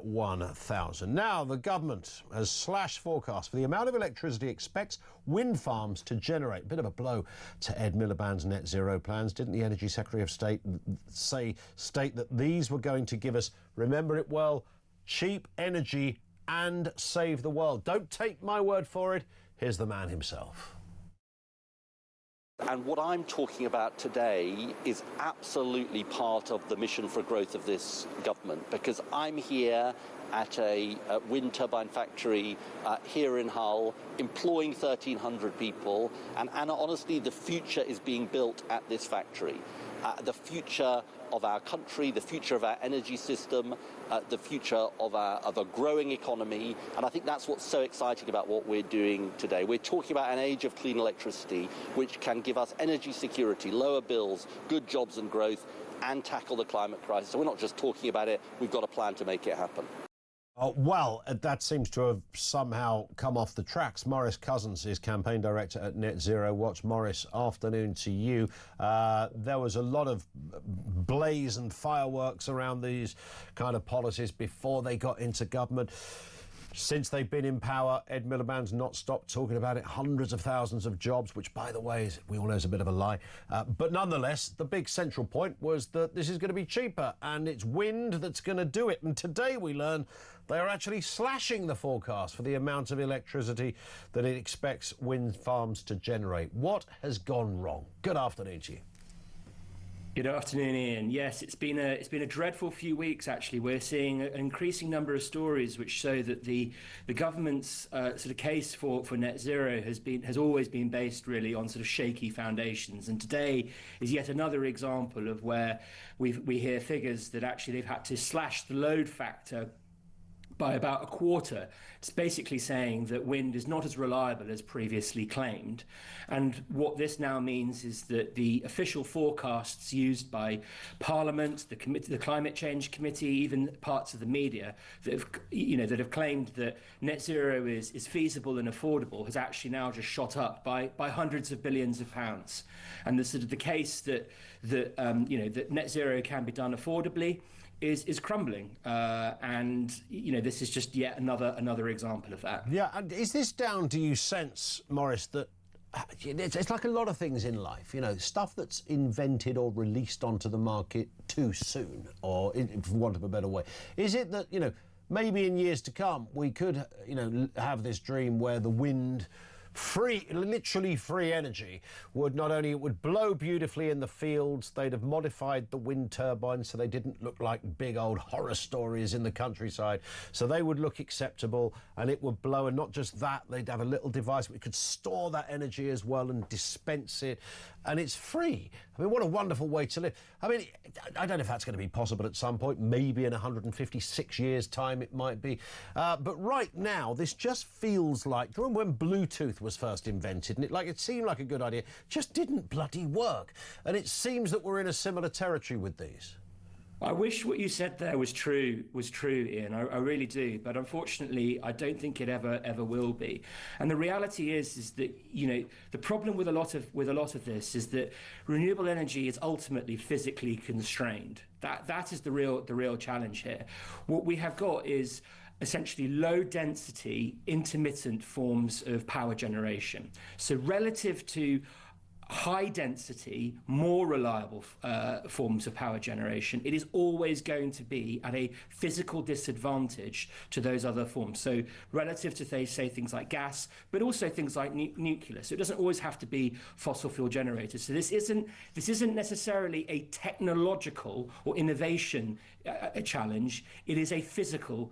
1,000. Now, the government has slashed forecasts for the amount of electricity it expects wind farms to generate. Bit of a blow to Ed Miliband's net zero plans. Didn't the Energy Secretary of State state that these were going to give us, remember it well, cheap energy and save the world? Don't take my word for it. Here's the man himself. And what I'm talking about today is absolutely part of the mission for growth of this government, because I'm here at a wind turbine factory here in Hull, employing 1,300 people. And honestly, the future is being built at this factory. The future of our country, the future of our energy system, the future of a growing economy. And I think that's what's so exciting about what we're doing today. We're talking about an age of clean electricity, which can give us energy security, lower bills, good jobs and growth, and tackle the climate crisis. So we're not just talking about it, we've got a plan to make it happen. Well, that seems to have somehow come off the tracks. Maurice Cousins is Campaign Director at Net Zero Watch. Maurice, afternoon to you. There was a lot of blaze and fireworks around these kind of policies before they got into government. Since they've been in power, Ed Miliband's not stopped talking about it. Hundreds of thousands of jobs, which, by the way, we all know is a bit of a lie. But nonetheless, the big central point was that this is going to be cheaper and it's wind that's going to do it. And today we learn they are actually slashing the forecast for the amount of electricity that it expects wind farms to generate. What has gone wrong? Good afternoon to you. Good afternoon, Ian. Yes, it's been a dreadful few weeks. Actually, we're seeing an increasing number of stories which show that the government's sort of case for net zero has always been based really on sort of shaky foundations. And today is yet another example of where we hear figures that actually they've had to slash the load factor by about a quarter. It's basically saying that wind is not as reliable as previously claimed. And what this now means is that the official forecasts used by Parliament, the Climate Change Committee, even parts of the media that have claimed that net zero is feasible and affordable has actually now just shot up by hundreds of billions of pounds. And the sort of the case that net zero can be done affordably is crumbling, and this is just yet another example of that. Yeah, and is this down, do you sense, Maurice, that it's like a lot of things in life, stuff that's invented or released onto the market too soon, or for want of a better way? Is it that, maybe in years to come we could, have this dream where the wind, literally free energy, would not only, it would blow beautifully in the fields, they'd have modified the wind turbines so they didn't look like big old horror stories in the countryside, so they would look acceptable, and it would blow. And not just that, they'd have a little device which could store that energy as well and dispense it, and it's free. I mean, what a wonderful way to live. I mean, I don't know if that's going to be possible at some point. Maybe in 156 years' time it might be. But right now, this just feels like, do you remember when Bluetooth was first invented, and it seemed like a good idea, just didn't bloody work? And it seems that we're in a similar territory with these. I wish what you said there was true, Ian. I really do, but unfortunately, I don't think it ever will be. And the reality is that the problem with a lot of this is that renewable energy is ultimately physically constrained. That is the real challenge here. What we have got is essentially low density, intermittent forms of power generation. So relative to high density, more reliable forms of power generation, it is always going to be at a physical disadvantage to those other forms. So relative to, say things like gas, but also things like nuclear. So it doesn't always have to be fossil fuel generators. So this isn't necessarily a technological or innovation a challenge. It is a physical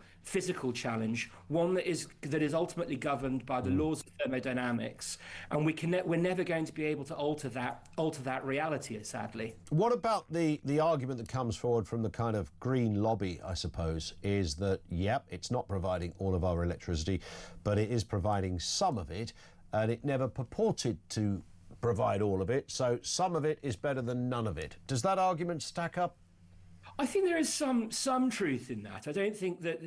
challenge, one that is ultimately governed by the laws of thermodynamics, and we're never going to be able to alter that reality, sadly. What about the argument that comes forward from the kind of green lobby, I suppose, is that, yep, it's not providing all of our electricity, but it is providing some of it, and it never purported to provide all of it, so some of it is better than none of it. Does that argument stack up? I think there is some truth in that. I don't think that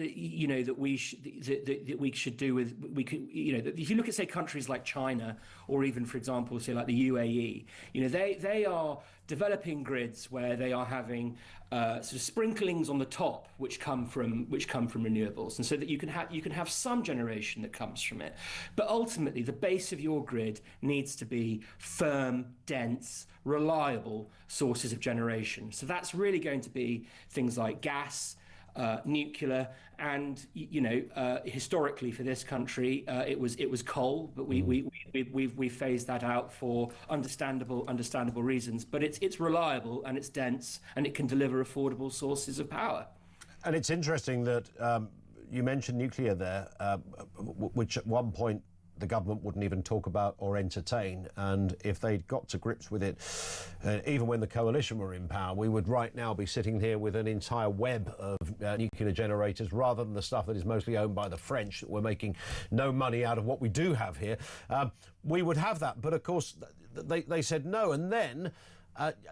we should do with, if you look at, say, countries like China, or even, for example, say like the UAE, they are developing grids where they are having sort of sprinklings on the top, which come from renewables, and so that you can have some generation that comes from it. But ultimately, the base of your grid needs to be firm, dense, reliable sources of generation. So that's really going to be things like gas, nuclear, and historically for this country, it was coal, but we phased that out for understandable reasons. But it's reliable and it's dense and it can deliver affordable sources of power. And it's interesting that you mentioned nuclear there, which at one point the government wouldn't even talk about or entertain. And if they'd got to grips with it, even when the coalition were in power, we would right now be sitting here with an entire web of nuclear generators, rather than the stuff that is mostly owned by the French, that we're making no money out of what we do have here. We would have that. But of course, they said no. And then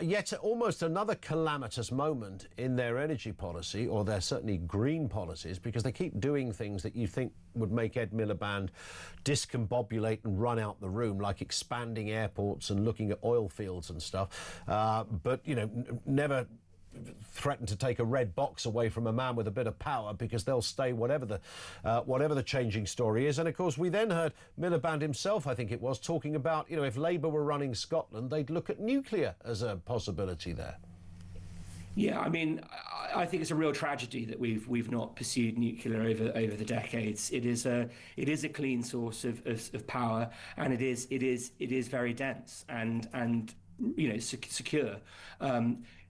yet almost another calamitous moment in their energy policy, or their certainly green policies, because they keep doing things that you think would make Ed Miliband discombobulate and run out the room, like expanding airports and looking at oil fields and stuff. But, never threaten to take a red box away from a man with a bit of power, because they'll stay whatever the changing story is. And of course, we then heard Miliband himself, I think it was, talking about, if Labour were running Scotland, they'd look at nuclear as a possibility there. Yeah, I mean, I think it's a real tragedy that we've not pursued nuclear over the decades. It is a clean source of power, and it is very dense and secure.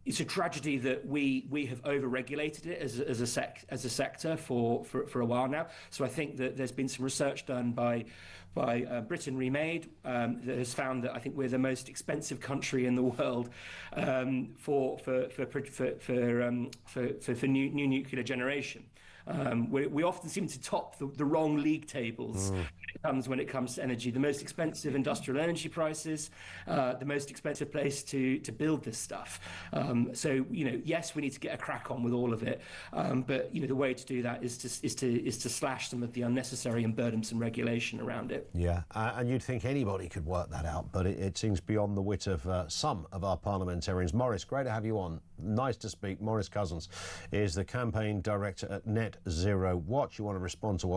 It's a tragedy that we have over-regulated it as a sector for a while now. So I think that there's been some research done by Britain Remade that has found that I think we're the most expensive country in the world for new nuclear generation. We often seem to top the wrong league tables when it comes to energy. The most expensive industrial energy prices, the most expensive place to build this stuff. So yes, we need to get a crack on with all of it. But the way to do that is to slash some of the unnecessary and burdensome regulation around it. Yeah, and you'd think anybody could work that out, but it seems beyond the wit of some of our parliamentarians. Maurice, great to have you on. Nice to speak. Maurice Cousins is the campaign director at Net Zero Watch. You want to respond to what